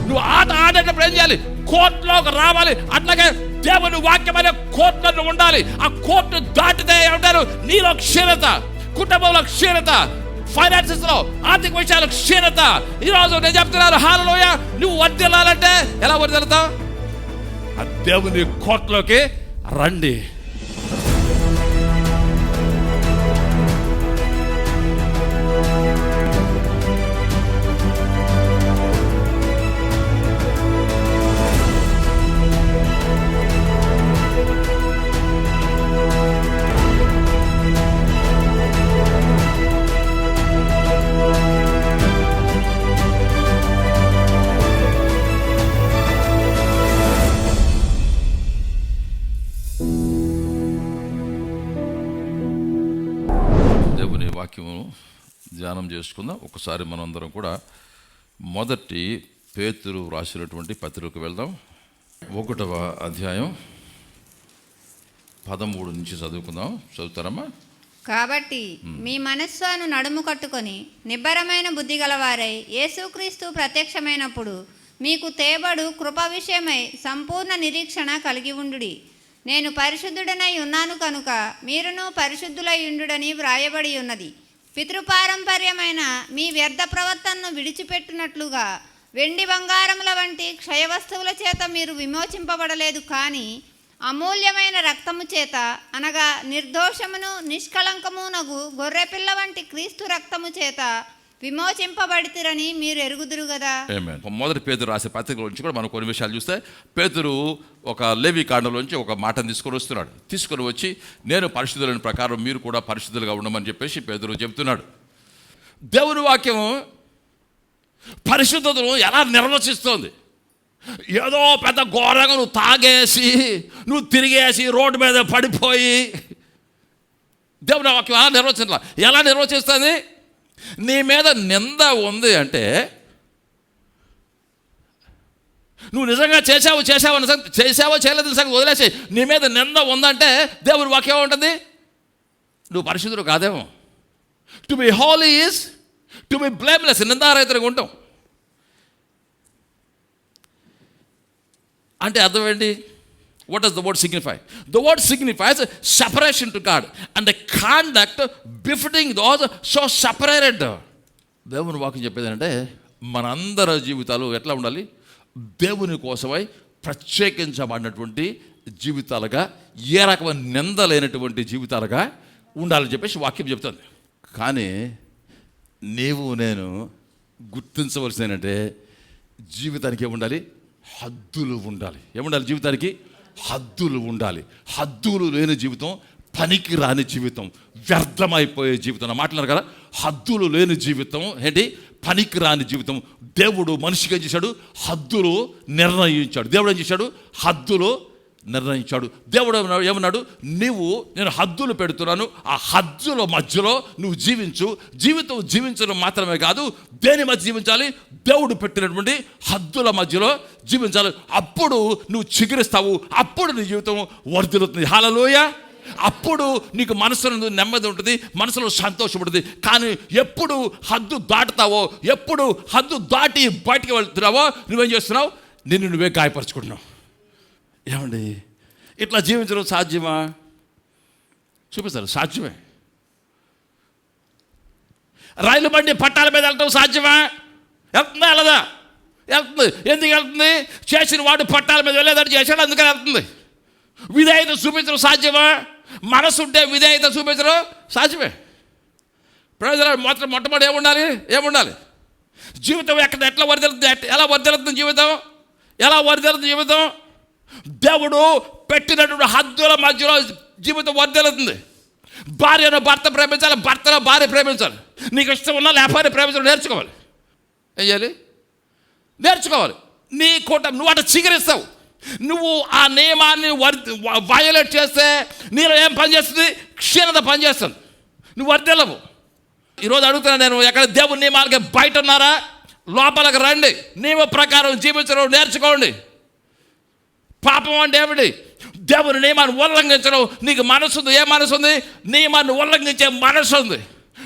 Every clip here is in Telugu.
నువ్వు ఆట ఆడేటప్పుడు ఏం చేయాలి? కోర్టులోకి రావాలి. అట్లాగే దేవుని వాక్యం అనే కోర్టులో ఉండాలి. ఆ కోర్టు దాటితే ఏమంటారు? నీలో క్షీణత, కుటుంబంలో క్షీణత, ఫైనాన్సెస్ లో ఆర్థిక విషయాలు క్షీణత. ఈరోజు నేను చెప్తున్నాను, హల్లెలూయా, నువ్వు వర్ధిల్లాలంటే ఎలా వర్ధిల్లుతావు? ఆ దేవుని కోర్టులోకి రండి. దేవుని వాక్యము ధ్యానం చేసుకుందాం. ఒకసారి మనందరం కూడా మొదటి పేతురు రాసినటువంటి పత్రికకు వెళ్దాం. 1వ అధ్యాయం 13 నుంచి చదువుకుందాం. చదువుతారమ్మా? కాబట్టి మీ మనస్సును నడుము కట్టుకొని నిబ్బరమైన బుద్ధి గలవారై యేసుక్రీస్తు ప్రత్యక్షమైనప్పుడు మీకు తేబడు కృప విషయమై సంపూర్ణ నిరీక్షణ కలిగి ఉండుడి. నేను పరిశుద్ధుడనై ఉన్నాను కనుక మీరును పరిశుద్ధులై ఉండుడని వ్రాయబడి ఉన్నది. పితృపారంపర్యమైన మీ వ్యర్థ ప్రవర్తనను విడిచిపెట్టినట్లుగా వెండి బంగారముల వంటి క్షయ వస్తువుల చేత మీరు విమోచింపబడలేదు, కానీ అమూల్యమైన రక్తము చేత, అనగా నిర్దోషమును నిష్కళంకమునగు గొర్రెపిల్ల వంటి క్రీస్తు రక్తము చేత విమోచింపబడితిరని మీరు ఎరుగుదురు కదా. మొదటి పేతురు రాసే పత్రికల నుంచి కూడా మనం కొన్ని విషయాలు చూస్తే, పేతురు ఒక లేవి కాండంలోంచి ఒక మాటను తీసుకొని వచ్చి నేను పరిశుద్ధులైన ప్రకారం మీరు కూడా పరిశుద్ధులుగా ఉండమని చెప్పేసి పేతురు చెబుతున్నాడు. దేవుని వాక్యం పరిశుద్ధతను ఎలా నిర్వచిస్తోంది? ఏదో పెద్ద ఘోరంగా నువ్వు తాగేసి, నువ్వు తిరిగేసి, రోడ్డు మీద పడిపోయి దేవుని వాక్యం ఎలా నిర్వచిస్తుంది? నీ మీద నింద ఉంది అంటే, నువ్వు నిజంగా చేసావో చేయలేదు సంగతి వదిలేసి, నీ మీద నింద ఉందంటే దేవుని వాక్యం ఉంటుంది, నువ్వు పరిశుద్ధుడు కాదేమో. To be holy is to be blameless, నిందారహితంగా ఉంటాం అంటే అర్థం ఏంటి? What does the word signify? The word signifies separation to God and the conduct befitting those so separated. దేవుని వాక్యం చెప్పేది అంటే మనందరి జీవితాలు ఎట్లా ఉండాలి? దేవుని కోసమై ప్రత్యేకించబడినటువంటి జీవితాలుగా, ఏ రకమైన నింద లేనటువంటి జీవితాలుగా ఉండాలని చెప్పేసి వాక్యం చెప్తుంది. కానీ నీవు నేను గుర్తించవలసిన ఏంటంటే, జీవితానికి ఏముండాలి? హద్దులు ఉండాలి. ఏముండాలి? జీవితానికి హద్దులు ఉండాలి. హద్దులు లేని జీవితం పనికి రాని జీవితం, వ్యర్థమైపోయే జీవితం. మాట్లాడారు కదా, హద్దులు లేని జీవితం ఏంటి? పనికి రాని జీవితం. దేవుడు మనిషికి ఏం చేశాడు? హద్దులు నిర్ణయించాడు. దేవుడు ఏం చేశాడు? హద్దులు నిర్ణయించాడు. దేవుడు ఏమన్నాడు? నేను హద్దులు పెడుతున్నాను, ఆ హద్దుల మధ్యలో నువ్వు జీవించడం మాత్రమే కాదు, దేని మధ్య జీవించాలి? దేవుడు పెట్టినటువంటి హద్దుల మధ్యలో జీవించాలి. అప్పుడు నువ్వు చిగురిస్తావు, అప్పుడు నీ జీవితం వర్ధిల్లుతుంది. హల్లెలూయా. అప్పుడు నీకు మనసులో నెమ్మది ఉంటుంది, మనసులో సంతోషం ఉంటుంది. కానీ ఎప్పుడు హద్దు దాటుతావో, ఎప్పుడు హద్దు దాటి బయటికి వెళ్తున్నావో, నువ్వేం చేస్తున్నావు? నిన్ను నువ్వే గాయపరుచుకుంటున్నావు. ఏమండి, ఇట్లా జీవించడం సాధ్యమా? చూపిస్తారు, సాధ్యమే. రైలు బండి పట్టాల మీద వెళ్ళటం సాధ్యమా? వెళ్తుందా? వెళ్ళదా? వెళ్తుంది. ఎందుకు వెళ్తుంది? చేసిన వాడు పట్టాల మీద వెళ్ళేదాన్ని చేశాడు, అందుకని వెళ్తుంది. విధేయత చూపించడం సాధ్యమా? మనసు ఉంటే విధేయత చూపించడం సాధ్యమే. ప్రయోజనాలు మాత్రం మొట్టమొదటి ఏముండాలి? జీవితం ఎట్లా వర్ధిల్లుతుంది? ఎలా వర్ధిల్లుతుంది జీవితం? జీవితం దేవుడు పెట్టినటువంటి హద్దుల మధ్యలో జీవితం వర్ధిల్లుతుంది. భార్యను భర్త ప్రేమించాలి, భర్తను భార్య ప్రేమించాలి. నీకు ఇష్టం ఉన్నా లేకపోతే ప్రేమించడం నేర్చుకోవాలి. ఏం చేయాలి? నేర్చుకోవాలి. నీ కూటమి నువ్వు అట్లా చిగురిస్తావు. నువ్వు ఆ నియమాన్ని వయలేట్ చేస్తే నీలో ఏం పనిచేస్తుంది? క్షీణత పనిచేస్తుంది. నువ్వు వర్ధిల్లవు. ఈరోజు అడుగుతున్నాను నేను, ఎక్కడ దేవుని నియమాలకి బయట ఉన్నారా? లోపలికి రండి. నియమ ప్రకారం జీవించడం నేర్చుకోండి. పాపం అంటే ఏమిటి? దేవుని నియమాన్ని ఉల్లంఘించడం. నీకు మనసు ఉంది. ఏ మనసు ఉంది? నియమాన్ని ఉల్లంఘించే మనసు ఉంది.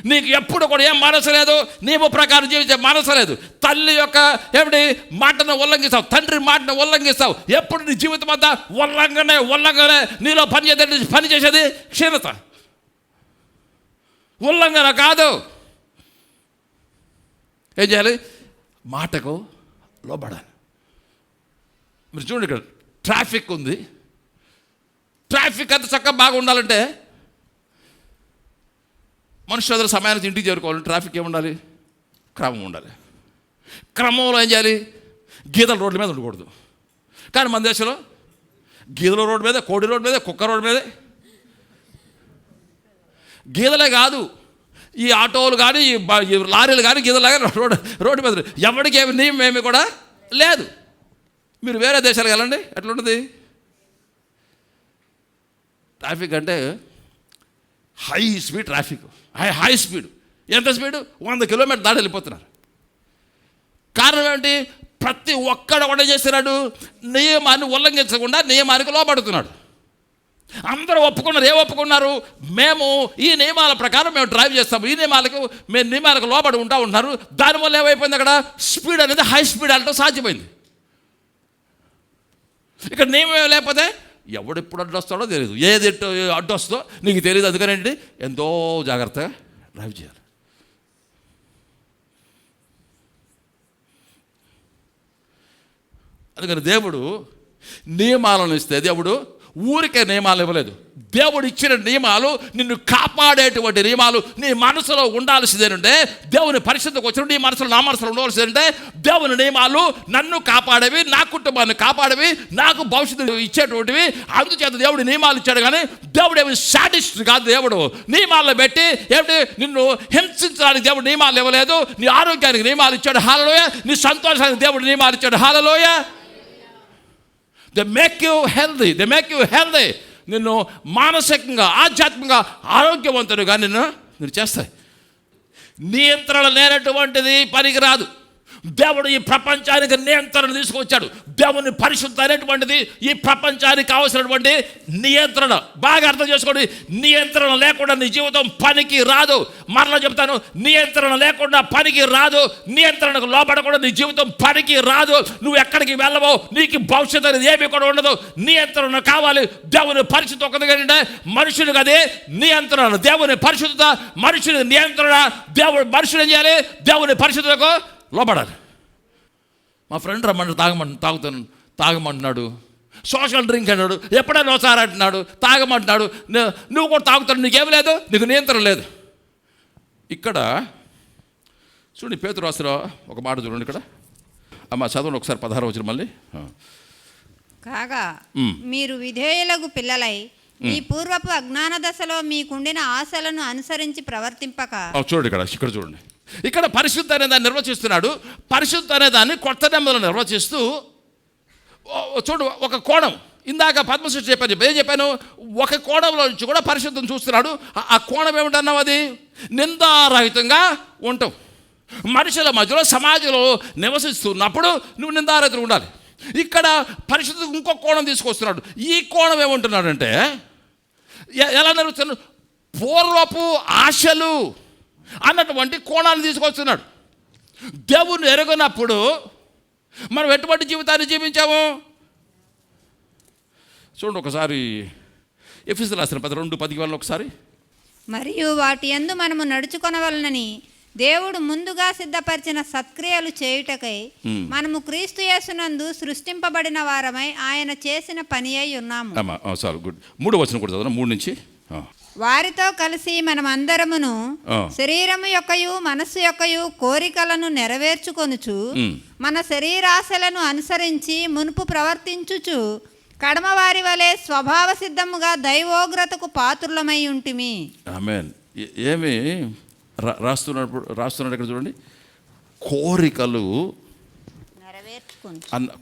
నీకు ఎప్పుడు కూడా ఏం మనసు లేదు, నియమ ప్రకారం జీవించే మనసు లేదు. తల్లి యొక్క ఏమిటి మాటను ఉల్లంఘిస్తావు, తండ్రి మాటను ఉల్లంఘిస్తావు. ఎప్పుడు నీ జీవితం అంతా ఉల్లంఘనే నీలో పని చేసేది క్షీణత, ఉల్లంఘన కాదు. ఏం చేయాలి? మాటకు లోబడాలి. మీరు చూడండి, ఇక్కడ ట్రాఫిక్ ఉంది. ట్రాఫిక్ అంత చక్కగా బాగా ఉండాలంటే మనుషులందరూ సమయానికి ఇంటికి చేరుకోవాలి. ట్రాఫిక్ ఏముండాలి? క్రమం ఉండాలి. క్రమంలో ఏం చేయాలి? గీతల రోడ్ల మీద ఉండకూడదు. కానీ మన దేశంలో గీతల రోడ్డు మీద, కోడి రోడ్డు మీద, కుక్క రోడ్డు మీద, గీతలే కాదు ఈ ఆటోలు కానీ ఈ లారీలు కానీ గీతలాగా రోడ్డు మీద ఎవరికి ఏమి నియమం ఏమి కూడా లేదు. మీరు వేరే దేశాలకు వెళ్ళండి, ఎట్లుంటుంది ట్రాఫిక్ అంటే? High speed traffic, high speed. ఎంత స్పీడు? 100 కిలోమీటర్ దాటి వెళ్ళిపోతున్నారు. కారణం ఏంటి? ప్రతి ఒక్కడు ఒకటే చేస్తున్నాడు, నియమాన్ని ఉల్లంఘించకుండా నియమానికి లోపడుతున్నాడు. అందరూ ఒప్పుకున్నారు. ఒప్పుకున్నారు? మేము ఈ నియమాల ప్రకారం మేము డ్రైవ్ చేస్తాము, ఈ నియమాలకు లోబడి ఉంటున్నారు. దానివల్ల ఏమైపోయింది? అక్కడ స్పీడ్ అనేది హై స్పీడ్ అంటే సాధ్యమైంది. ఇక్కడ నియమం లేకపోతే ఎవడెప్పుడు అడ్డొస్తాడో తెలియదు, ఏది అడ్డొస్తుందో నీకు తెలియదు. అందుకనేంటి ఎంతో జాగ్రత్తగా డ్రైవ్ చేయాలి. అందుకని దేవుడు నియమాలను ఇస్తే, దేవుడు ఊరికే నియమాలు ఇవ్వలేదు. దేవుడు ఇచ్చిన నియమాలు నిన్ను కాపాడేటువంటి నియమాలు. నీ మనసులో ఉండాల్సిందేనంటే, దేవుని పరిశుద్ధకు వచ్చిన నీ మనసులో, నా మనసులో ఉండవలసిందంటే, దేవుని నియమాలు నన్ను కాపాడేవి, నా కుటుంబాన్ని కాపాడేవి, నాకు భవిష్యత్తు ఇచ్చేటువంటివి. అందుచేత దేవుడు నియమాలు ఇచ్చాడు. కానీ దేవుడు ఏమి సాడిస్ట్ కాదు. దేవుడు నియమాల్లో పెట్టి ఏమిటి నిన్ను హింసించడానికి దేవుడు నియమాలు ఇవ్వలేదు. నీ ఆరోగ్యానికి నియమాలు ఇచ్చాడు, హల్లెలూయా. నీ సంతోషానికి దేవుడు నియమాలు ఇచ్చాడు, హల్లెలూయా. They make you healthy. నిన్ను మానసికంగా, ఆధ్యాత్మికంగా ఆరోగ్యవంతుడుగా నిన్ను చేస్తాయి. నియంత్రణ లేనటువంటిది పనికిరాదు. దేవుడు ఈ ప్రపంచానికి నియంత్రణ తీసుకొచ్చాడు. దేవుని పరిశుద్ధ అనేటువంటిది ఈ ప్రపంచానికి కావాల్సినటువంటి నియంత్రణ. బాగా అర్థం చేసుకోండి. నియంత్రణ లేకుండా నీ జీవితం పనికి రాదు. మరలా చెప్తాను, నియంత్రణ లేకుండా పనికి రాదు. నియంత్రణకు లోపడకుండా నీ జీవితం పనికి రాదు. నువ్వు ఎక్కడికి వెళ్ళవో, నీకు భవిష్యత్తు అనేది ఏమీ కూడా ఉండదు. నియంత్రణ కావాలి. దేవుని పరిశుద్ధత ఒకటి కంటే మనుషునికి అది నియంత్రణ. దేవుని పరిశుద్ధత, మనుషుని నియంత్రణ. దేవుడు మనుషులు ఏం చేయాలి? దేవుని పరిశుద్ధతకు లోపడాలి. మా ఫ్రెండ్ రమ్మంటాడు, తాగమంటున్నాడు. సోషల్ డ్రింక్ అన్నాడు, ఎప్పుడైనా ఒకసారి అంటున్నాడు, తాగమంటున్నాడు. నువ్వు కూడా తాగుతాడు, నీకేం లేదు, నీకు నియంత్రణ లేదు. ఇక్కడ చూడండి, పేతురు రాసిన ఒక మాట చూడండి. ఇక్కడ అమ్మ చదవండి ఒకసారి, 16వ వచనం మళ్ళీ. కాగా మీరు విధేయులకు పిల్లలై మీ పూర్వపు అజ్ఞాన దశలో మీకుండిన ఆశలను అనుసరించి ప్రవర్తింపక. చూడండి ఇక్కడ చూడండి. ఇక్కడ పరిశుద్ధ అనే దాన్ని నిర్వచిస్తున్నాడు. పరిశుద్ధ అనే దాన్ని కొత్త నెమ్మదిలో నిర్వచిస్తూ చూడు, ఒక కోణం. ఇందాక పద్మశ్రీ ఏం చెప్పాను? ఒక కోణంలో నుంచి కూడా పరిశుద్ధం చూస్తున్నాడు. ఆ కోణం ఏమిటన్నావు? అది నిందారహితంగా ఉంటావు. మనుషుల మధ్యలో, సమాజంలో నివసిస్తున్నప్పుడు నువ్వు నిందారహితంగా ఉండాలి. ఇక్కడ పరిశుద్ధం ఇంకొక కోణం తీసుకొస్తున్నాడు. ఈ కోణం ఏమంటున్నాడంటే, ఎలా నిర్వహిస్తున్నాడు? పూర్వపు ఆశలు అన్నటువంటి కోణాన్ని తీసుకొస్తున్నాడు. దేవుని ఎరగనప్పుడు మనం ఎటువంటి జీవితాన్ని జీవించాము? చూడండి ఒకసారి ఎఫెసీయులకు రాసిన 2:10 ఒకసారి. మరియు వాటి యందు మనము నడుచుకొనవలనని దేవుడు ముందుగా సిద్ధపరిచిన సత్క్రియలు చేయుటకై మనము క్రీస్తు యేసునందు సృష్టింపబడిన వారమై ఆయన చేసిన పని అయి ఉన్నాము. Sir good. 3వ వచనం కూడా చదవండి, 3 నుంచి. వారితో కలిసి మనం అందరమును శరీరము యొక్కయు మనస్సు యొక్కయు కోరికలను నెరవేర్చుకొనుచు మన శరీరాశలను అనుసరించి మునుపు ప్రవర్తించుచు కడమ వారి వలె స్వభావ సిద్ధముగా దైవోగ్రతకు పాత్రులమై ఉంటిమి. ఆమేన్. ఏమి రాస్తున్నాడు ఇక్కడ చూడండి.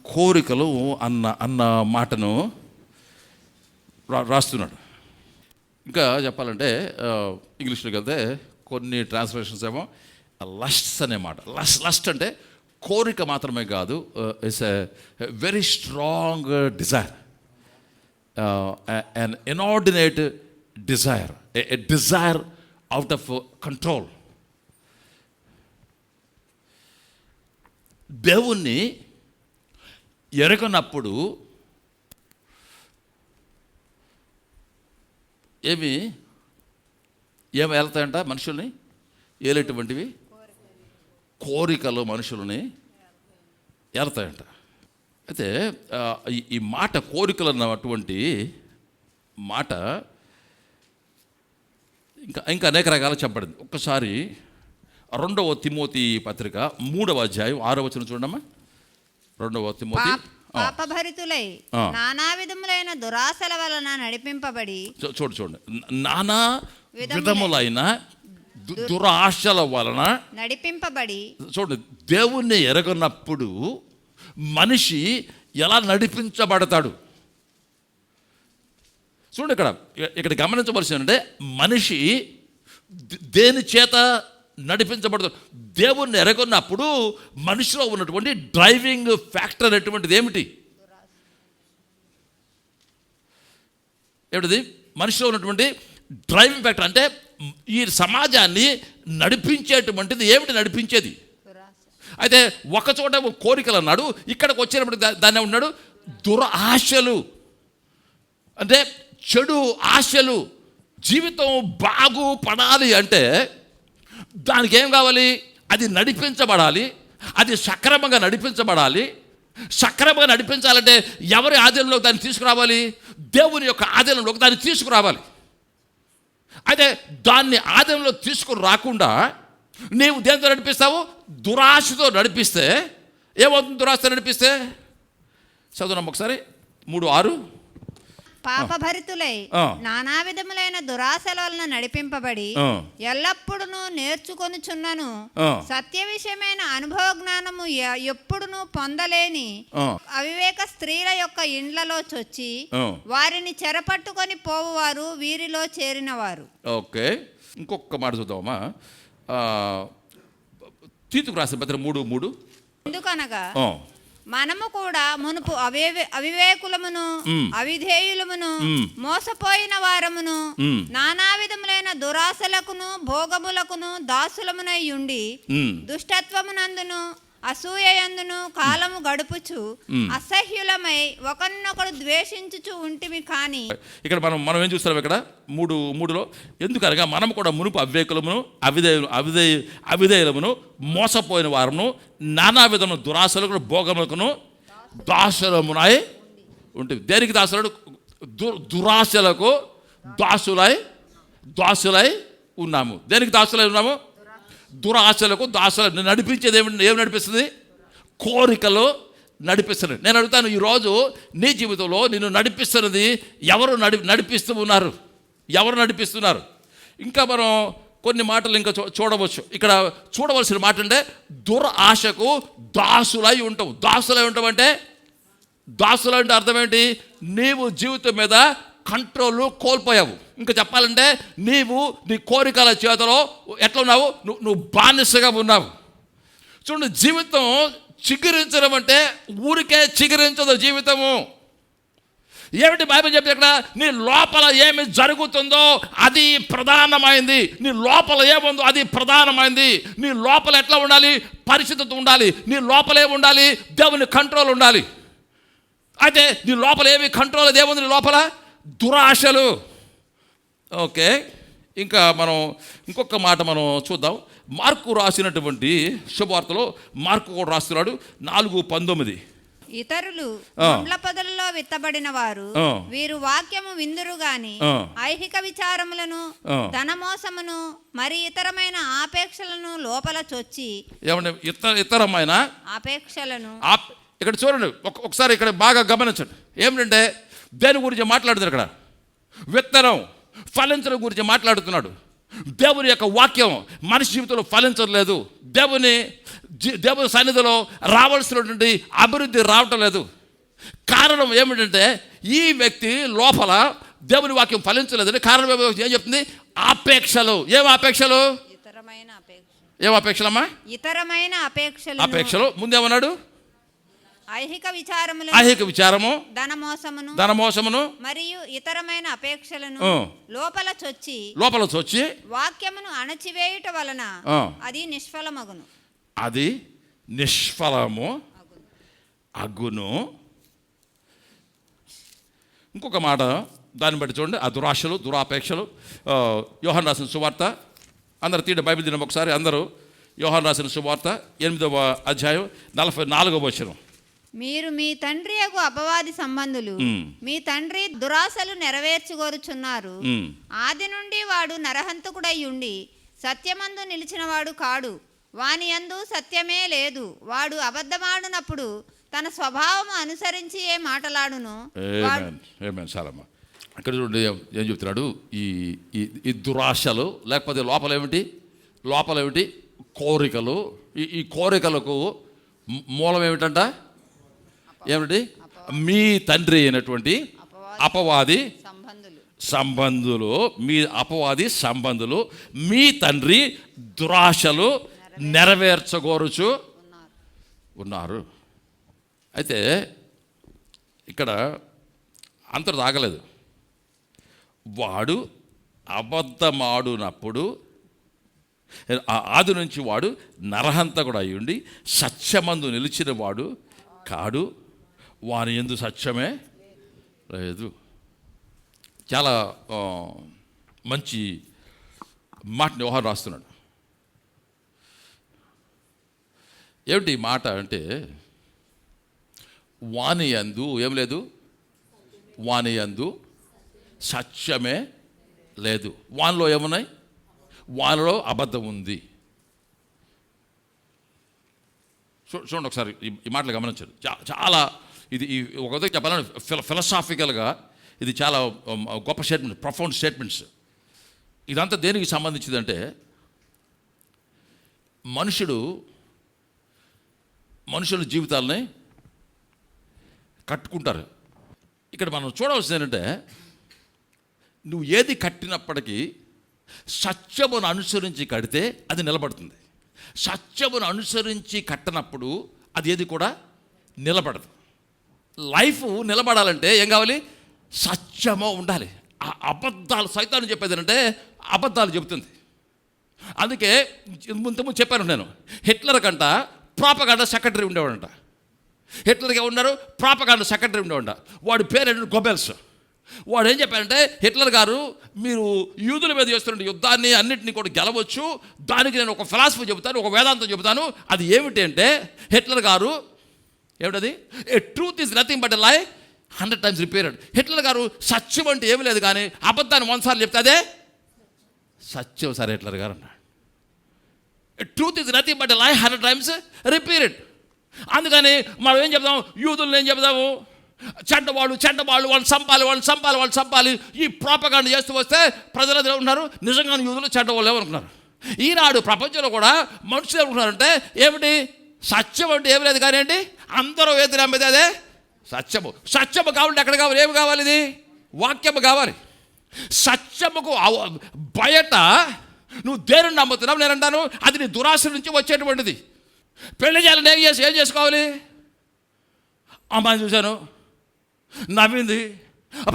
కోరికలు అన్న మాటను రాస్తున్నాడు. ఇంకా చెప్పాలంటే ఇంగ్లీష్లోకి వెళ్తే కొన్ని ట్రాన్స్లేషన్స్ ఏమో లస్ట్స్ అనే మాట. లస్ట్ అంటే కోరిక మాత్రమే కాదు, it's a very strong desire, an inordinate desire, a desire out of control. దేవుణ్ణి ఎరగనప్పుడు ఏమి వెళ్తాయంట మనుషుల్ని? ఏలేటువంటివి కోరికలు మనుషులని ఏలుతాయంట. అయితే ఈ మాట కోరికలు అన్నటువంటి మాట ఇంకా అనేక రకాలు చెప్పబడింది. ఒక్కసారి 2వ తిమోతి పత్రిక 3వ అధ్యాయం 6వ వచనం చూడమ్మా. 2వ తిమోతి. పాపభరితులై నానా విధములైన దురాశల వలన నడిపింపబడి, చూడండి, నానా విధములైన దురాశల వలన నడిపింపబడి. చూడండి, దేవుణ్ణి ఎరగనప్పుడు మనిషి ఎలా నడిపించబడతాడు? చూడండి, ఇక్కడ గమనించవలసిందంటే మనిషి దేని చేత నడిపించబడతాడు? దేవుణ్ణి ఎరగొన్నప్పుడు మనిషిలో ఉన్నటువంటి డ్రైవింగ్ ఫ్యాక్టర్ అనేటువంటిది ఏమిటి? ఏమిటిది? మనిషిలో ఉన్నటువంటి డ్రైవింగ్ ఫ్యాక్టర్ అంటే ఈ సమాజాన్ని నడిపించేటువంటిది ఏమిటి? నడిపించేది. అయితే ఒక చోట కోరికలు అన్నాడు, ఇక్కడికి వచ్చినప్పుడు దాన్ని ఉన్నాడు దురాశలు, అంటే చెడు ఆశలు. జీవితం బాగుపడాలి అంటే దానికి ఏం కావాలి? అది నడిపించబడాలి, అది సక్రమంగా నడిపించబడాలి. సక్రమంగా నడిపించాలంటే ఎవరి ఆధీనంలోకి దాన్ని తీసుకురావాలి? దేవుని యొక్క ఆధీనంలోకి దాన్ని తీసుకురావాలి. అయితే దాన్ని ఆధీనంలో తీసుకుని రాకుండా నీవు దేంతో నడిపిస్తావు? దురాశతో నడిపిస్తే ఏమవుతుంది? దురాశతో నడిపిస్తే చదువునమ్మ ఒకసారి 3:6. పాపభరితులై నానా విధములైన దురాశల వలన నడిపింపబడి ఎల్లప్పుడూ నేర్చుకొనుచున్నను సత్య విషయమైన అనుభవ జ్ఞానము ఎప్పుడును పొందలేని అవివేక స్త్రీల యొక్క ఇండ్లలో చొచ్చి వారిని చెరపట్టుకొని పోవువారు వీరిలో చేరినవారు. ఓకే, ఇంకొక మాట చూద్దామా. తీతుకు రాసిన పత్రిక 3:3. ఎందుకనగా మనము కూడా మునుపు అవివేకులమును అవిధేయులమును మోసపోయిన వారమును నానా విధములైన దురాశలకును భోగములకును దాసులమునై ఉండి దుష్టత్వమునందును అసూయయందును కాలము గడుపుచు అసహ్యులమై ఒకరినొకడు ద్వేషించుచు ఉంటిమి. కానీ ఇక్కడ మనం ఏం చూస్తున్నాం? ఇక్కడ 3:3లో ఎందుకనగా మనం కూడా మునుపు అవివేకులమును అవిధేయులమును మోసపోయిన వారమును నానా విధముల దురాశలకు భోగములకును దాసులమునై ఉంటుంది. దేనికి దాసులు? దురాశలకు దాసులై ఉన్నాము. దేనికి దాసులై ఉన్నాము? దురాశలకు దాసులు. నడిపించేది ఏమి నడిపిస్తుంది? కోరికలు నడిపిస్తుంది. నేను అడుగుతాను, ఈరోజు నీ జీవితంలో నిన్ను నడిపిస్తున్నది ఎవరు నడిపిస్తూ ఉన్నారు? ఎవరు నడిపిస్తున్నారు? ఇంకా మనం కొన్ని మాటలు ఇంకా చూడవచ్చు. ఇక్కడ చూడవలసిన మాట అంటే దురాశకు దాసులై ఉంటావు. దాసులై ఉంటావు అంటే అర్థం ఏంటి? నీవు జీవితం మీద కంట్రోల్ కోల్పోయావు. ఇంకా చెప్పాలంటే నీవు నీ కోరికల చేతిలో ఎట్లా ఉన్నావు? నువ్వు బానిసగా ఉన్నావు. చూడండి, జీవితం చిగురించడం అంటే ఊరికే చిగురించదు జీవితము. ఏమిటి బైబిల్ చెప్పి ఇక్కడ? నీ లోపల ఏమి జరుగుతుందో అది ప్రధానమైంది. నీ లోపల ఏముందో అది ప్రధానమైంది. నీ లోపల ఎట్లా ఉండాలి? పరిశుద్ధత ఉండాలి. నీ లోపల ఏమి ఉండాలి? దేవుని కంట్రోల్ ఉండాలి. అయితే నీ లోపల ఏమి కంట్రోల్? ఏముంది నీ లోపల? దురాశలు. ఓకే, ఇంకా మనం ఇంకొక మాట మనం చూద్దాం. మార్కు రాసినటువంటి శుభవార్తలో మార్కు కూడా రాస్తున్నాడు 4:19. ఇతరులు ముండ్ల పొదలలో విత్తబడిన వారు వీరు వాక్యము విందురు గాని ఐహిక విచారములను ధనమోసమును మరి ఇతరమైన ఆపేక్షలను లోపల చొచ్చి. ఏమంటే ఇతరమైన ఆపేక్షలను? ఇక్కడ చూడండి, ఒకసారి ఇక్కడ బాగా గమనించండి. ఏమిటంటే దేని గురించి మాట్లాడుతున్నారు? ఇక్కడ విత్తనం ఫలించడం గురించి మాట్లాడుతున్నాడు. దేవుని యొక్క వాక్యం మనిషి జీవితంలో ఫలించలేదు. దేవుని సన్నిధిలో రావాల్సినటువంటి అభివృద్ధి రావటం లేదు. కారణం ఏమిటంటే ఈ వ్యక్తి లోపల దేవుని వాక్యం ఫలించలేదంటే కారణం ఏం చెప్తుంది? ఆపేక్షలు. ఏం ఆపేక్షలు? ఏం ఆపేక్షలమ్మా? ఇతరమైన ఆపేక్షలు. ముందేమన్నాడు? ఐహిక విచారములు, ఐహిక విచారము, ధనమోసమును మరియు ఇతరమైన అపేక్షలను లోపల చొచ్చి వాక్యమును అణచివేయుట వలన అది నిష్ఫలమగును. అది నిష్ఫలము అగును. ఇంకొక మాట దాన్ని బట్టి చూడండి, ఆ దురాశలు, దురాపేక్షలు. యోహాను రాసిన సువార్త, అందరు తీయండి బైబిల్ తినం ఒకసారి అందరూ. యోహాను రాసిన సువార్త 8వ అధ్యాయం 44వ వచనం. మీరు మీ తండ్రి యొక్క అపవాది సంబంధులు, మీ తండ్రి దురాశలు నెరవేర్చుకోరుచున్నారు. ఆది నుండి వాడు నరహంతకుడై ఉండి సత్యమందు నిలిచినవాడు కాడు, వాని యందు సత్యమే లేదు. వాడు అబద్ధమాడునప్పుడు తన స్వభావము అనుసరించి ఏ మాటలాడును. చాలమ్మా, అక్కడ చూడండి ఏం చెప్తున్నాడు. ఈ దురాశలు లేకపోతే లోపలేమిటి కోరికలు. ఈ కోరికలకు మూలం ఏమిటంట? ఏమిటి? మీ తండ్రి అయినటువంటి అపవాది సంబంధులు, మీ అపవాది సంబంధులు, మీ తండ్రి దురాశలు నెరవేర్చగోరుచు ఉన్నారు. అయితే ఇక్కడ అంతటి ఆగలేదు. వాడు అబద్ధమాడునప్పుడు ఆది నుంచి వాడు నరహంతకుడు అయ్యుండి సత్యమందు నిలిచిన వాడు కాడు, వాని యందు సత్యమే లేదు. చాలా మంచి మాటని యోహాను రాస్తున్నాడు. ఏమిటి మాట అంటే, వాని యందు ఏం లేదు, వాని యందు సత్యమే లేదు. వానిలో ఏమున్నాయి? వానిలో అబద్ధం ఉంది. చూడండి ఒకసారి ఈ మాటలు గమనించండి. చాలా ఇది ఒక విధంగా చెప్పాలంటే ఫిలసాఫికల్గా ఇది చాలా గొప్ప స్టేట్మెంట్, ప్రొఫౌండ్ స్టేట్మెంట్స్. ఇదంతా దేనికి సంబంధించిందంటే, మనుషుల జీవితాలని కట్టుకుంటారు. ఇక్కడ మనం చూడవలసింది ఏంటంటే, నువ్వు ఏది కట్టినప్పటికీ సత్యమును అనుసరించి కడితే అది నిలబడుతుంది. సత్యమును అనుసరించి కట్టనప్పుడు అది ఏది కూడా నిలబడదు. లైఫ్ నిలబడాలంటే ఏం కావాలి? సత్యము ఉండాలి. ఆ అబద్ధాలు, సైతాను చెప్పేది ఏంటంటే అబద్ధాలు చెబుతుంది. అందుకే ముందు చెప్పాను నేను, హిట్లర్ కంట ప్రాపగాండా సెక్రటరీ ఉండేవాడంట. హిట్లర్గా ఉన్నారు, ప్రాపగాండా సెక్రటరీ ఉండేవాడంట. వాడి పేరు గోబెల్స్. వాడు ఏం చెప్పారంటే, హిట్లర్ గారు మీరు యూదుల మీద చేస్తున్న యుద్ధాన్ని అన్నింటినీ కూడా గెలవచ్చు, దానికి నేను ఒక ఫిలాసఫీ చెబుతాను, ఒక వేదాంతం చెబుతాను. అది ఏమిటి అంటే, హిట్లర్ గారు ఏమిటది? A truth is nothing but a lie 100 times repeated. Hitler గారు సత్యం అంటే ఏమి లేదు కానీ అబద్ధాన్ని 100 సార్లు చెప్తే అదే సత్యం. సరే హిట్లర్ గారు అన్నాడు, truth is nothing but a lie 100 times repeated. అందుకని మనం ఏం చెప్దాం? యూదులను ఏం చెప్దాము? చెడ్డవాళ్ళు, వాళ్ళు చంపాలి. ఈ ప్రాపగాండ చేస్తూ వస్తే ప్రజలందరూ ఉన్నారు నిజంగానే యూదులు చెడ్డవాళ్ళు ఏమనుకున్నారు. ఈనాడు ప్రపంచంలో కూడా మనుషులు ఏమనుకున్నారంటే, ఏమిటి సత్యం అంటే ఏమి లేదు కానీ ఏంటి, అందరూ ఏది నమ్మేది అదే సత్యము కావాలంటే ఎక్కడ కావాలి? ఏమి కావాలి? ఇది వాక్యము కావాలి. సత్యముకు బయట నువ్వు దేనిని నమ్ముతున్నావు నేను అంటాను, అది నీ దురాశ నుంచి వచ్చేటువంటిది. పెళ్లి చేయాలని ఏం చేసుకోవాలి? అమ్మాయిని చూశాను, నవ్వింది,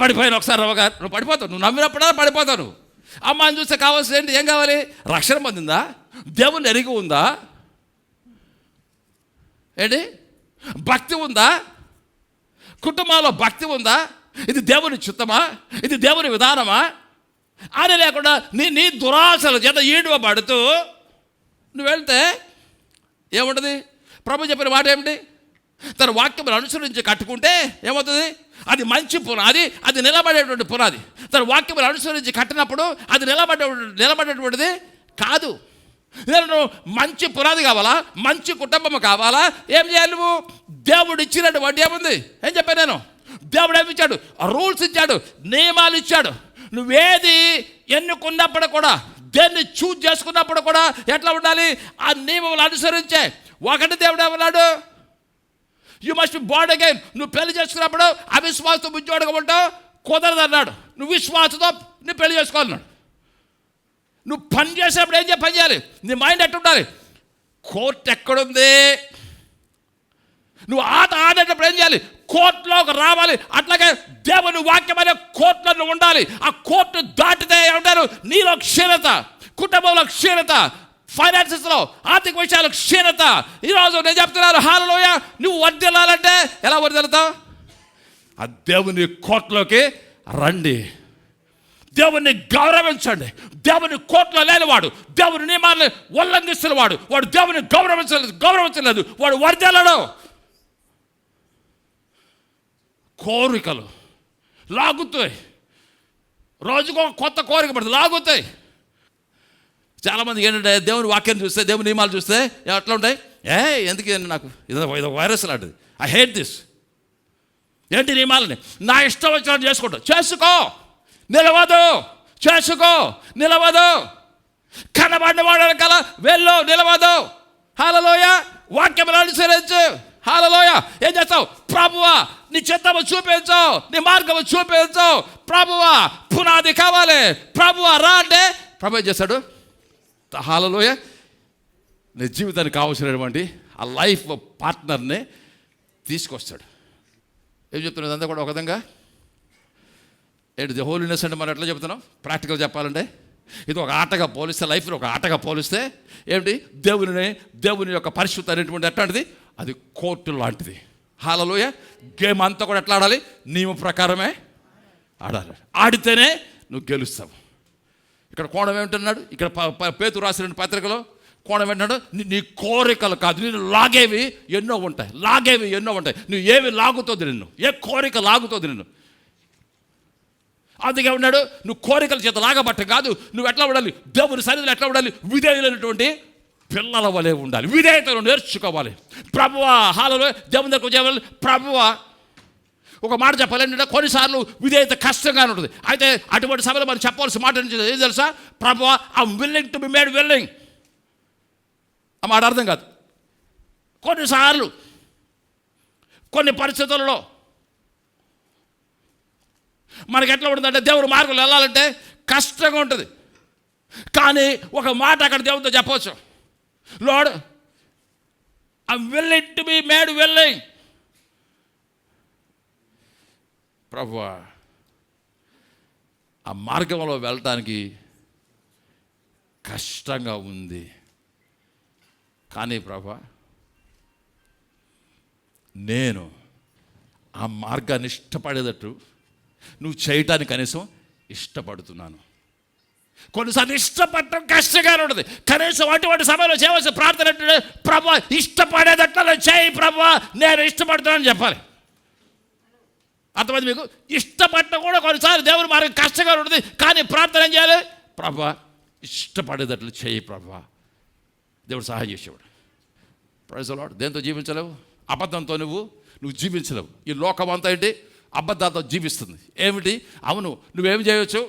పడిపోయాను ఒకసారి రవ్వగారు. నువ్వు పడిపోతావు, నువ్వు నవ్వినప్పుడే పడిపోతావు. అమ్మాయిని చూస్తే కావాల్సింది ఏంటి? ఏం కావాలి? రక్షణ పొందిందా? దేవుని ఎరిగి ఉందా? ఏంటి భక్తి ఉందా? కుటుంబంలో భక్తి ఉందా? ఇది దేవుని చిత్తమా? ఇది దేవుని విధానమా? అని లేకుండా నీ దురాశల చేత ఈడవబడుతూ నువ్వు వెళ్తే ఏముంటుంది? ప్రభు చెప్పిన మాట ఏమిటి? తన వాక్యం అనుసరించి కట్టుకుంటే ఏమవుతుంది? అది మంచి పునాది, అది నిలబడేటువంటి పునాది. తన వాక్యం అనుసరించి కట్టినప్పుడు అది నిలబడేటువంటిది కాదు. నేను మంచి పునాది కావాలా? మంచి కుటుంబం కావాలా? ఏం చేయాలి? నువ్వు దేవుడు ఇచ్చినటువంటి ఏముంది? ఏం చెప్పాను నేను? దేవుడు ఏమి ఇచ్చాడు? రూల్స్ ఇచ్చాడు, నియమాలు ఇచ్చాడు. నువ్వేది ఎన్నుకున్నప్పుడు కూడా, దేన్ని చూజ్ చేసుకున్నప్పుడు కూడా ఎట్లా ఉండాలి? ఆ నియమాలు అనుసరించే. ఒకటి దేవుడు ఏమన్నాడు? You must be born again. నువ్వు పెళ్లి చేసుకున్నప్పుడు అవిశ్వాసంతో ఉద్యోగం ఉంటావు, కుదరదు అన్నాడు. నువ్వు విశ్వాసంతో నువ్వు పెళ్లి చేసుకోవాలన్నాడు. నువ్వు పని చేసేటప్పుడు పని చేయాలి? నీ మైండ్ ఎట్టుండాలి? కోర్టు ఎక్కడుంది? నువ్వు ఆట ఆడేటప్పుడు ఏం చేయాలి? కోర్టులోకి రావాలి. అట్లాగే దేవుని వాక్యం అనే కోర్టులో ఉండాలి. ఆ కోర్టు దాటితే ఏమంటారు? నీలో క్షీణత, కుటుంబంలో క్షీణత, ఫైనాన్సెస్లో ఆర్థిక విషయాలు క్షీణత. ఈరోజు నేను చెప్తున్నాను, హల్లెలూయా, నువ్వు వర్ధిల్లాలంటే ఎలా వర్ధిల్లుతావు? ఆ దేవుని కోర్టులోకి రండి. దేవుని గౌరవించండి. దేవుని కోర్టులో లేనివాడు, దేవుని నియమాలను ఉల్లంఘిస్తున్నవాడు, వాడు దేవుని గౌరవించలేదు, వాడు వర్ధిల్లడు. కోరికలు లాగుతాయి, రోజుకు ఒక కొత్త కోరిక పడుతుంది, లాగుతాయి. చాలామందికి ఏంటంటే దేవుని వాక్యం చూస్తే, దేవుని నియమాలు చూస్తే ఎట్లా ఉంటాయి? ఎందుకు నాకు ఇది వైరస్ లాంటిది, ఐ హేట్ దిస్. ఏంటి నియమాలని? నా ఇష్టం వచ్చినట్టు చేసుకుంటా. చేసుకో, నిలవదు. చేసుకో, నిలవదు. కనబడిన వాడు కల వెళ్ళు, నిలవదు. హల్లెలూయా. వాక్యం అనుసరించు. హల్లెలూయా. ఏం చేస్తావు? ప్రభువా నీ చిత్తము చూపించు, నీ మార్గము చూపించు. ప్రభువా పునాది కావాలి. ప్రభువా రా అంటే ప్రభు ఏం చేస్తాడు? హల్లెలూయా. నీ జీవితానికి కావాల్సినటువంటి ఆ లైఫ్ పార్ట్నర్ని తీసుకొస్తాడు. ఏం చెప్తున్నది అంతా కూడా ఒక విధంగా ఏంటి హోలీనెస్ అంటే మనం ఎట్లా చెప్తున్నాం? ప్రాక్టికల్ చెప్పాలంటే ఇది ఒక ఆటగా పోలిస్తే, లైఫ్లో ఒక ఆటగా పోలిస్తే ఏమిటి? దేవుని యొక్క పరిశుద్ధి అనేటువంటి ఎట్లాంటిది? అది కోర్టు లాంటిది. హల్లెలూయా. గేమ్ అంతా కూడా ఎట్లా ఆడాలి? నియమ ప్రకారమే ఆడాలి. ఆడితేనే నువ్వు గెలుస్తావు. ఇక్కడ కోణం ఏమిటన్నాడు? ఇక్కడ పేతురు రాసిన పత్రికలో కోణం ఏంటన్నాడు? నీ కోరికలు కాదు, నేను లాగేవి ఎన్నో ఉంటాయి. నువ్వు ఏవి లాగుతుంది నిన్ను? ఏ కోరిక లాగుతుంది నిన్ను? అందుకే ఉన్నాడు, నువ్వు కోరికల చేత లాగబట్ట కాదు. నువ్వు ఎట్లా ఉండాలి? దేవుని సన్నిధిలో ఎట్లా ఉండాలి? విధేయులైనటువంటి పిల్లల వలె ఉండాలి. విధేయతను నేర్చుకోవాలి. ప్రభువా హల్లెలూయా. దేవుని దగ్గరకు చేయాలి. ప్రభువా ఒక మాట చెప్పాలి ఏంటంటే, కొన్నిసార్లు విధేయత కష్టంగానే ఉంటుంది. అయితే అటువంటి సమయంలో మనం చెప్పాల్సిన మాట ఏం తెలుసా? ప్రభువా I'm willing to be made willing. ఆ మాట అర్థం కాదు. కొన్నిసార్లు కొన్ని పరిస్థితులలో మనకి ఎట్లా ఉంటుందంటే, దేవుని మార్గంలో వెళ్ళాలంటే కష్టంగా ఉంటుంది. కానీ ఒక మాట అక్కడ దేవునితో చెప్పవచ్చు, lord I'm willing to be made willing. ప్రభువా ఆ మార్గంలో వెళ్ళటానికి కష్టంగా ఉంది, కానీ ప్రభువా నేను ఆ మార్గాన్ని ఇష్టపడేటట్టు నువ్వు చేయటానికి కనీసం ఇష్టపడుతున్నాను. కొన్నిసార్లు ఇష్టపడటం కష్టంగానే ఉంటుంది. కనీసం అటువంటి సమయంలో చేయవలసిన ప్రార్థన అంటే, ప్రభువా ఇష్టపడేటట్లు చేయి ప్రభువా, నేను ఇష్టపడుతున్నానని చెప్పాలి. అర్థమైంది మీకు? ఇష్టపడటం కూడా కొన్నిసార్లు దేవుని మార్గం కష్టంగా ఉంటుంది. కానీ ప్రార్థన ఏం చేయాలి? ప్రభువా ఇష్టపడేటట్లు చేయి ప్రభువా. దేవుడు సహాయం చేసేవాడు. Praise the Lord. దేంతో జీవించలేవు? అబద్ధంతో నువ్వు జీవించలేవు. ఈ లోకం అంతా ఏంటి? అబద్ధాలతో జీవిస్తుంది. ఏమిటి? అవును, నువ్వేం చేయవచ్చు?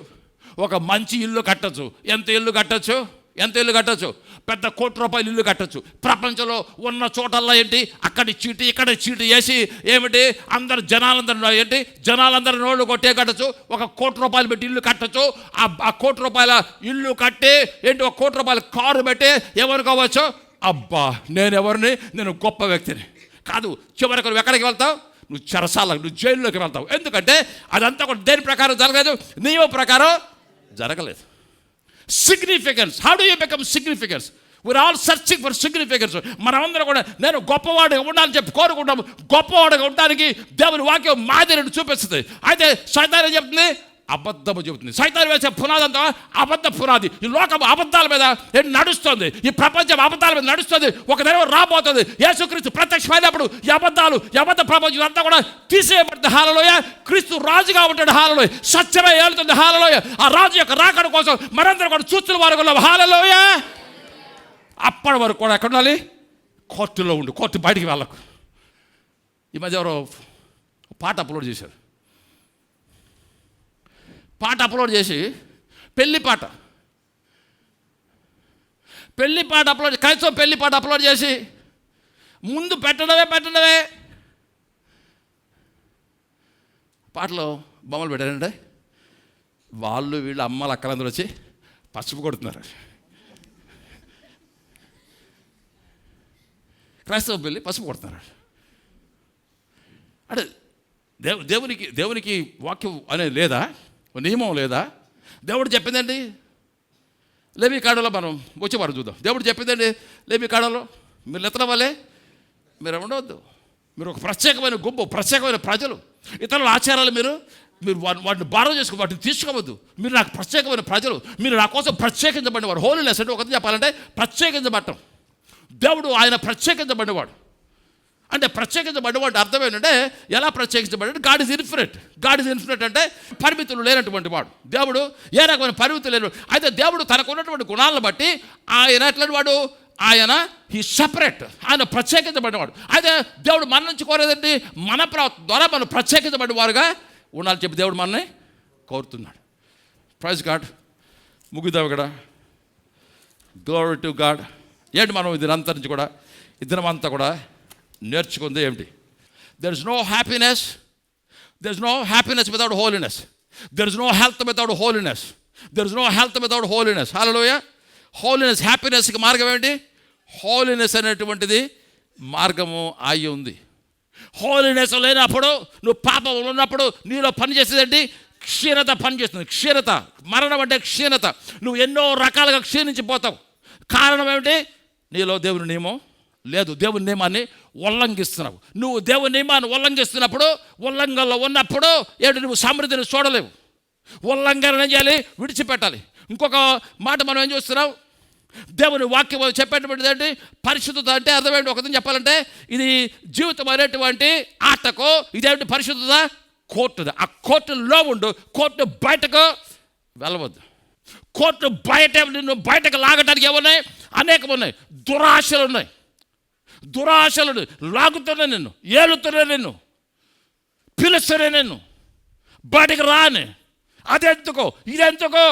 ఒక మంచి ఇల్లు కట్టచ్చు. ఎంత ఇల్లు కట్టచ్చు? పెద్ద ₹1,00,00,000 ఇల్లు కట్టచ్చు. ప్రపంచంలో ఉన్న చోటల్లో ఏంటి? అక్కడి చీటి ఇక్కడ చీటి వేసి ఏమిటి? జనాలందరూ నోళ్ళు కొట్టే కట్టచ్చు. ఒక ₹1,00,00,000 పెట్టి ఇల్లు కట్టచ్చు. ఆ ₹1,00,00,000 ఇల్లు కట్టి ఏంటి? ఒక ₹1,00,00,000 కారు పెట్టి ఎవరుకోవచ్చు? అబ్బా నేనెవరిని? నేను గొప్ప వ్యక్తిని కాదు. చివరికి నువ్వు ఎక్కడికి వెళ్తావు? నువ్వు చెరసాలకు, నువ్వు జైల్లోకి వెళ్తావు. ఎందుకంటే అదంతా కూడా దేని ప్రకారం జరగలేదు? నియమ ప్రకారం జరగలేదు. Significance. How do you become significance? We're all searching for significance. మనమందరం కూడా నేను గొప్పవాడిగా ఉండాలని చెప్పి కోరుకుంటాము. గొప్పవాడిగా ఉండడానికి దేవుని వాక్యం మాదిరిని చూపిస్తుంది. అయితే సైతాన్ ఏం చెప్తుంది? అబద్ధము చెబుతుంది. సైతాన్ వేసే పునాది అంతా అబద్ధ పునాది. ఈ లోకం అబద్ధాల మీద నడుస్తుంది. ఈ ప్రపంచం అబద్ధాల మీద నడుస్తుంది. ఒక నెల రాబోతుంది. యేసుక్రీస్తు ప్రత్యక్షమైనప్పుడు ఈ అబద్ధ ప్రపంచం అంతా కూడా తీసేయబడుతుంది. హల్లెలూయా. క్రీస్తు రాజుగా ఉంటాడు. హల్లెలూయా. సత్యమే ఏలుతుంది. హల్లెలూయా. ఆ రాజు యొక్క రాకడ కోసం మనందరం కూడా చూస్తున్న వారు ఉన్నాం. హల్లెలూయా. అప్పటి వరకు కూడా ఎక్కడ ఉండాలి? కోర్టులో ఉండు. కోర్టు బయటికి వెళ్ళకు. ఈ మధ్య ఎవరో పాట అప్లోడ్ చేశారు. పెళ్లి పాట కనీసం పెళ్లి పాట అప్లోడ్ చేసి ముందు పెట్టడమే పాటలో బొమ్మలు పెట్టారంటే వాళ్ళు వీళ్ళు అమ్మలు అక్కలందరూ వచ్చి పసుపు కొడుతున్నారు. క్రైస్తవ పెళ్ళి పసుపు కొడుతున్నారు. అంటే దేవునికి వాక్యం అనేది లేదా, నియమం లేదా? దేవుడు చెప్పిందండి లేవి కాడలో, మనం వచ్చేవారు చూద్దాం. దేవుడు చెప్పిందండి లేవి కాడలో, మీరు నెత్తల వల్లే మీరు ఉండవద్దు. మీరు ఒక ప్రత్యేకమైన గుంపు, ప్రత్యేకమైన ప్రజలు. ఇతరుల ఆచారాలు మీరు వాటిని బారో చేసుకో, వాటిని తీసుకోవద్దు. మీరు నాకు ప్రత్యేకమైన ప్రజలు, మీరు నా కోసం ప్రత్యేకించబడినవాడు. హోలీనెస్ అంటే ఒకటి చెప్పాలంటే ప్రత్యేకించబడటం. దేవుడు ఆయన ప్రత్యేకించబడినవాడు. అంటే ప్రత్యేకించబడినవాడు అర్థం ఏంటంటే, ఎలా ప్రత్యేకించబడి? God is infinite. God is infinite అంటే పరిమితులు లేనటువంటి వాడు దేవుడు. ఏ రకమైన పరిమితులు లేని. అయితే దేవుడు తనకు ఉన్నటువంటి గుణాలను బట్టి ఆయన ఎట్లాంటి వాడు? ఆయన హీ సపరేట్, ఆయన ప్రత్యేకించబడినవాడు. అయితే దేవుడు మన నుంచి కోరేదండి, మన ద్వారా మనం ప్రత్యేకించబడిన వారుగా ఉండాలని చెప్పి దేవుడు మనల్ని కోరుతున్నాడు. Praise God. ముగిద్దాం ఇక్కడ. Glory to God. ఏంటి మనం ఇది అంతా నుంచి కూడా ఇద్దరమంతా కూడా నేర్చుకుంది ఏమిటి? There is no happiness, there is no happiness without holiness. There is no health without holiness. There is no health without holiness. Hallelujah. Holiness, హ్యాపీనెస్కి మార్గం ఏంటి? హోలీనెస్ అనేటువంటిది మార్గము అయి ఉంది. హోలీనెస్ లేనప్పుడు, నువ్వు పాపంలో ఉన్నప్పుడు నీలో పనిచేసేదండి క్షీణత పనిచేస్తుంది. క్షీణత, మరణం అంటే క్షీణత. నువ్వు ఎన్నో రకాలుగా క్షీణించిపోతావు. కారణం ఏమిటి? నీలో దేవుని నియమం లేదు. దేవుని నియమాన్ని ఉల్లంఘిస్తున్నావు. నువ్వు దేవుని నియమాన్ని ఉల్లంఘిస్తున్నప్పుడు, ఉల్లంఘనలో ఉన్నప్పుడు ఏమిటి? నువ్వు సమృద్ధిని చూడలేవు. ఉల్లంఘన ఏం చేయాలి? విడిచిపెట్టాలి. ఇంకొక మాట మనం ఏం చూస్తున్నాం? దేవుని వాక్యం చెప్పేటువంటిది ఏంటి? పరిశుద్ధత అంటే అర్థమేంటి? ఒకటి చెప్పాలంటే, ఇది జీవితం అనేటువంటి ఆటకు ఇదేంటి? పరిశుద్ధత కోర్టుది. ఆ కోర్టులో ఉండు. కోర్టు బయటకు వెళ్ళవద్దు. కోర్టు బయట నిన్ను బయటకు లాగటానికి ఏమున్నాయి? అనేకం ఉన్నాయి. దురాశలు ఉన్నాయి. దురాశలు లాగుతున్నాయి నిన్ను, ఏలుతున్నాయి నిన్ను, పిలుస్తున్నాయి నిన్ను, బయటకు రాని. అదెందుకో ఇదెందుకో?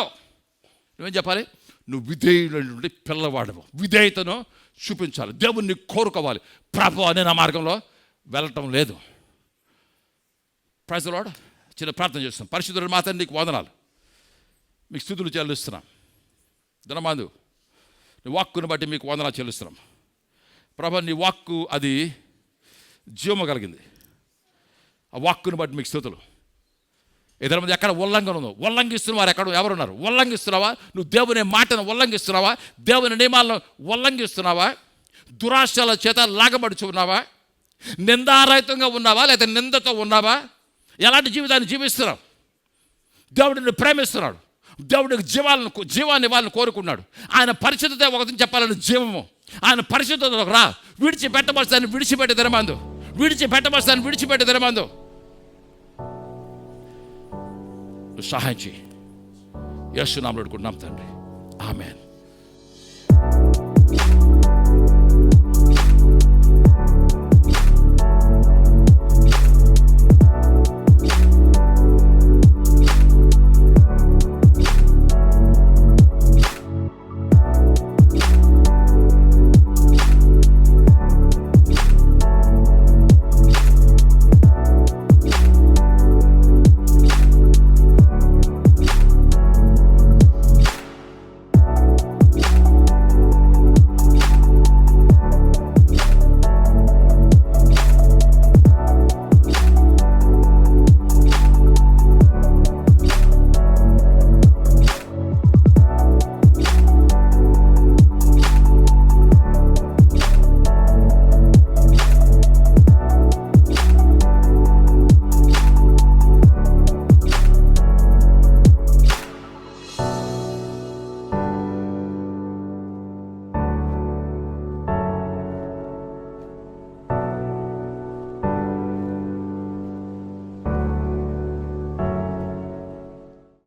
నువ్వేం చెప్పాలి? నువ్వు విధేయుడు పిల్లవాడవు. విధేయతను చూపించాలి. దేవుణ్ణి కోరుకోవాలి. ప్రభు అనే నా మార్గంలో వెళ్ళటం లేదు. Praise the Lord. చిన్న ప్రార్థన చేస్తున్నాం. పరిశుద్ధుడు మా తండ్రి, నీకు వందనాలు, మీకు స్తుతులు చెల్లిస్తున్నాం. ధనమాందు నీ వాక్కును బట్టి మీకు వందనాలు చెల్లిస్తున్నాం. ప్రభు నీ వాక్కు అది జీవము కలిగింది. ఆ వాక్కును బట్టి మీకు స్తుతులు. ఇతర మంది ఎక్కడ ఉల్లంఘన ఉందో, ఉల్లంఘిస్తున్న వారు ఎక్కడ ఎవరున్నారు? ఉల్లంఘిస్తున్నావా? నువ్వు దేవుని మాటను ఉల్లంఘిస్తున్నావా? దేవుని నియమాలను ఉల్లంఘిస్తున్నావా? దురాశల చేత లాగబడుచున్నావా? నిందారహితంగా ఉన్నావా? లేదా నిందతో ఉన్నావా? ఎలాంటి జీవితాన్ని జీవిస్తున్నావు? దేవుడిని ప్రేమిస్తున్నాడు. దేవుడికి జీవాన్ని వాళ్ళని కోరుకున్నాడు. ఆయన పరిశుద్ధత ఒకటి చెప్పాలని జీవము. ఆయన పరిశుద్ధత రా. విడిచిపెట్టబడతాన్ని విడిచిపెట్టి ధనమందు, విడిచిపెట్టబడతాన్ని విడిచిపెట్టి ధనమందు సహాయం చేయి. యేసు నామములో వేడుకుంటున్నాం తండ్రి. ఆమేన్.